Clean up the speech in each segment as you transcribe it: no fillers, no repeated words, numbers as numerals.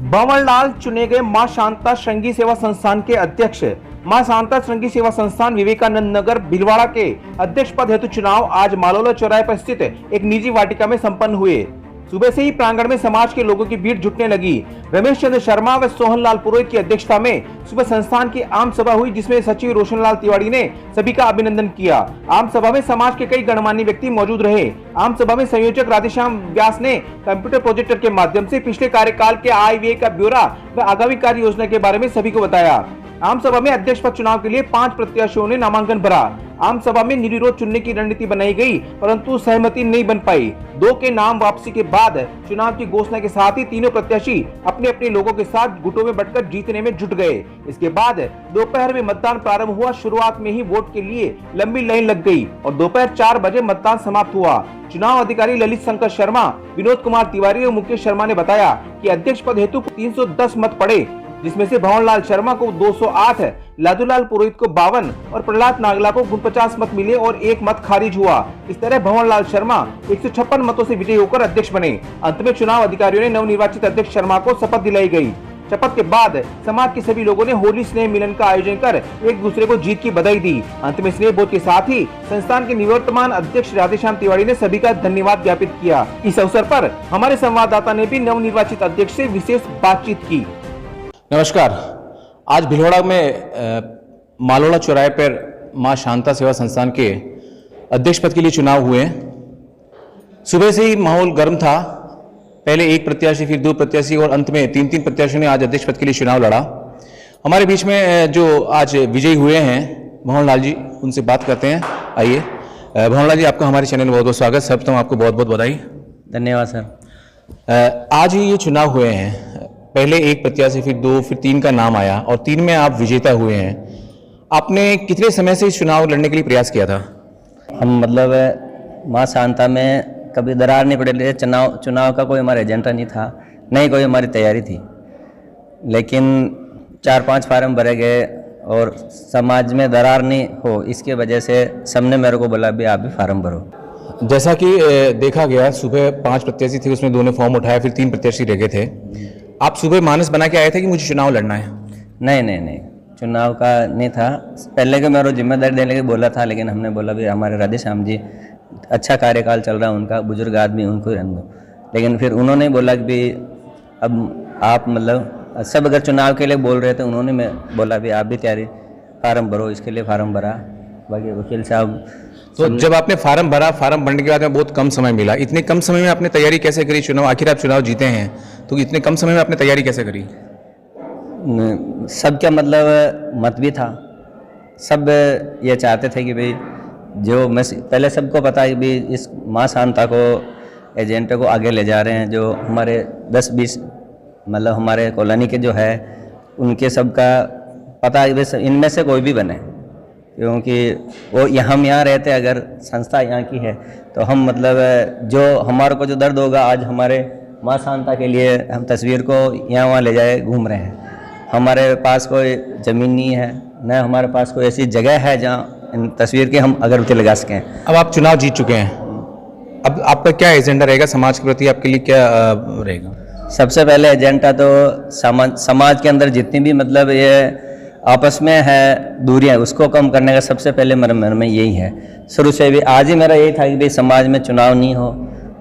भंवरलाल चुने गए मां शांता श्रृंगी सेवा संस्थान के अध्यक्ष। मां शांता श्रृंगी सेवा संस्थान विवेकानंद नगर भीलवाड़ा के अध्यक्ष पद हेतु चुनाव आज मालोला चौराहे पर स्थित एक निजी वाटिका में संपन्न हुए। सुबह से ही प्रांगण में समाज के लोगों की भीड़ जुटने लगी। रमेश चंद्र शर्मा व सोहनलाल पुरोहित की अध्यक्षता में सुबह संस्थान की आम सभा हुई, जिसमें सचिव रोशनलाल तिवारी ने सभी का अभिनंदन किया। आम सभा में समाज के कई गणमान्य व्यक्ति मौजूद रहे। आम सभा में संयोजक राधेश्याम व्यास ने कंप्यूटर प्रोजेक्टर के माध्यम से पिछले कार्यकाल के आय व्यय का ब्यौरा व आगामी कार्य योजना के बारे में सभी को बताया। आम सभा में अध्यक्ष पद चुनाव के लिए 5 प्रत्याशियों ने नामांकन भरा। आम सभा में निर्विरोध चुनने की रणनीति बनाई गई, परंतु सहमति नहीं बन पाई। 2 के नाम वापसी के बाद चुनाव की घोषणा के साथ ही तीनों प्रत्याशी अपने अपने लोगों के साथ गुटों में बंटकर जीतने में जुट गए। इसके बाद दोपहर में मतदान प्रारंभ हुआ। शुरुआत में ही वोट के लिए लंबी लाइन लग गई और दोपहर 4 बजे मतदान समाप्त हुआ। चुनाव अधिकारी ललित शंकर शर्मा, विनोद कुमार तिवारी और मुकेश शर्मा ने बताया कि अध्यक्ष पद हेतु 310 मत पड़े, जिसमें से भंवरलाल शर्मा को 208, लादूलाल पुरोहित को 52 और प्रहलाद नागला को 49 मत मिले और 1 मत खारिज हुआ। इस तरह भंवरलाल शर्मा 156 मतों से विजयी होकर अध्यक्ष बने। अंत में चुनाव अधिकारियों ने नवनिर्वाचित अध्यक्ष शर्मा को शपथ दिलाई गई। शपथ के बाद समाज के सभी लोगों ने होली स्नेह मिलन का आयोजन कर एक दूसरे को जीत की बधाई दी। अंत में स्नेह भोज के साथ ही संस्थान के निवर्तमान अध्यक्ष राधेश्याम तिवारी ने सभी का धन्यवाद ज्ञापित किया। इस अवसर पर हमारे संवाददाता ने भी नवनिर्वाचित अध्यक्ष से विशेष बातचीत की। नमस्कार। आज भीलवाड़ा में मालोला चौराहे पर मां शांता सेवा संस्थान के अध्यक्ष पद के लिए चुनाव हुए। सुबह से ही माहौल गर्म था। पहले 1 प्रत्याशी, फिर 2 प्रत्याशी और अंत में 3 प्रत्याशियों ने आज अध्यक्ष पद के लिए चुनाव लड़ा। हमारे बीच में जो आज विजयी हुए हैं भंवरलाल जी, उनसे बात करते हैं। आइए भंवरलाल जी, आपका हमारे चैनल में बहुत बहुत स्वागत। सर्वप्रथम आपको बहुत बहुत बधाई। धन्यवाद सर। आज ही ये चुनाव हुए हैं। पहले 1 प्रत्याशी, फिर 2, फिर 3 का नाम आया और 3 में आप विजेता हुए हैं। आपने कितने समय से इस चुनाव लड़ने के लिए प्रयास किया था? हम मतलब मां शांता में कभी दरार नहीं पड़े। चुनाव का कोई हमारा एजेंडा नहीं था, नहीं कोई हमारी तैयारी थी, लेकिन 4-5 फार्म भरे गए और समाज में दरार नहीं हो, इसके वजह से सबने मेरे को बोला भी आप भी फार्म भरो। जैसा कि देखा गया, सुबह 5 प्रत्याशी थे, उसमें 2 ने फॉर्म उठाया, फिर 3 प्रत्याशी रह गए थे। आप सुबह मानस बना के आए थे कि मुझे चुनाव लड़ना है? नहीं, चुनाव का नहीं था। पहले के मेरे जिम्मेदारी देने के बोला था, लेकिन हमने बोला भी हमारे राधेश्याम जी अच्छा कार्यकाल चल रहा है उनका, बुजुर्ग आदमी, उनको ही रहने दो। लेकिन फिर उन्होंने बोला कि भी अब आप मतलब सब अगर चुनाव के लिए बोल रहे थे, उन्होंने मैं बोला भी आप भी तैयारी फार्म भरो। इसके लिए फार्म भरा। बाकी वकील साहब, तो जब आपने फार्म भरा, फार्म भरने के बाद में बहुत कम समय मिला। इतने कम समय में आपने तैयारी कैसे करी? चुनाव, आखिर आप चुनाव जीते हैं, तो इतने कम समय में आपने तैयारी कैसे करी? सबका मतलब मत भी था। सब ये चाहते थे कि भाई जो मैं पहले सबको पता है कि इस मां शांता को एजेंट को आगे ले जा रहे हैं, जो हमारे 10-20 मतलब हमारे कॉलोनी के जो है उनके सबका पता है इनमें से कोई भी बने, क्योंकि वो हम यहाँ रहते, अगर संस्था यहाँ की है तो हम मतलब जो हमारे को जो दर्द होगा, आज हमारे मां शांता के लिए हम तस्वीर को यहाँ वहाँ ले जाए घूम रहे हैं। हमारे पास कोई ज़मीन नहीं है, न हमारे पास कोई ऐसी जगह है जहाँ इन तस्वीर के हम अगरबत्ती लगा सकें। अब आप चुनाव जीत चुके हैं, अब आपका क्या एजेंडा रहेगा समाज के प्रति? आपके लिए क्या रहेगा? सबसे पहले एजेंडा तो समाज के अंदर जितनी भी मतलब ये आपस में है दूरियां, उसको कम करने का सबसे पहले मेरे मन में यही है। शुरू से भी आज ही मेरा यही था कि भाई समाज में चुनाव नहीं हो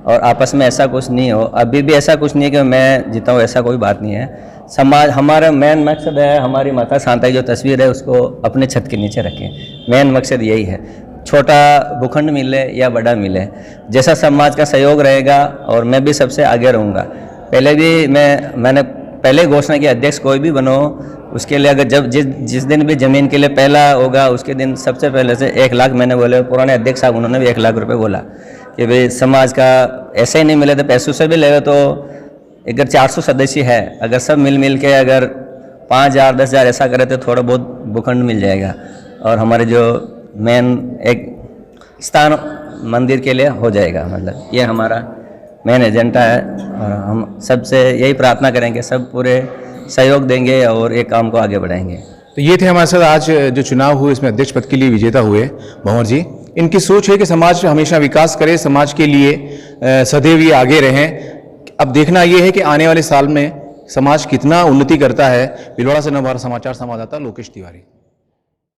और आपस में ऐसा कुछ नहीं हो। अभी भी ऐसा कुछ नहीं है कि मैं जीता हूँ, ऐसा कोई बात नहीं है। समाज हमारा मेन मकसद है, हमारी माता शांता की जो तस्वीर है उसको अपने छत के नीचे रखें। मेन मकसद यही है। छोटा भूखंड मिले या बड़ा मिले, जैसा समाज का सहयोग रहेगा और मैं भी सबसे आगे रहूँगा। पहले भी मैंने पहले घोषणा की, अध्यक्ष कोई भी बनो, उसके लिए अगर जब जिस दिन भी ज़मीन के लिए पहला होगा, उसके दिन सबसे पहले से 1 लाख मैंने बोले। पुराने अध्यक्ष साहब उन्होंने भी 1 लाख रुपए बोला कि भाई समाज का ऐसे ही नहीं मिले तो पैसों से भी लेगा। तो अगर 400 सदस्य है, अगर सब मिल के अगर 5,000 10,000 ऐसा करे तो थोड़ा बहुत भूखंड मिल जाएगा और हमारे जो मेन एक स्थान मंदिर के लिए हो जाएगा। मतलब ये हमारा मेन एजेंडा है और हम सबसे यही प्रार्थना करेंगे, सब पूरे सहयोग देंगे और एक काम को आगे बढ़ाएंगे। तो ये थे हमारे साथ आज जो चुनाव हुए, इसमें अध्यक्ष पद के लिए विजेता हुए भंवर जी। इनकी सोच है कि समाज हमेशा विकास करे, समाज के लिए सदैव ये आगे रहें। अब देखना ये है कि आने वाले साल में समाज कितना उन्नति करता है। भीलवाड़ा से नवभारत समाचार संवाददाता लोकेश तिवारी।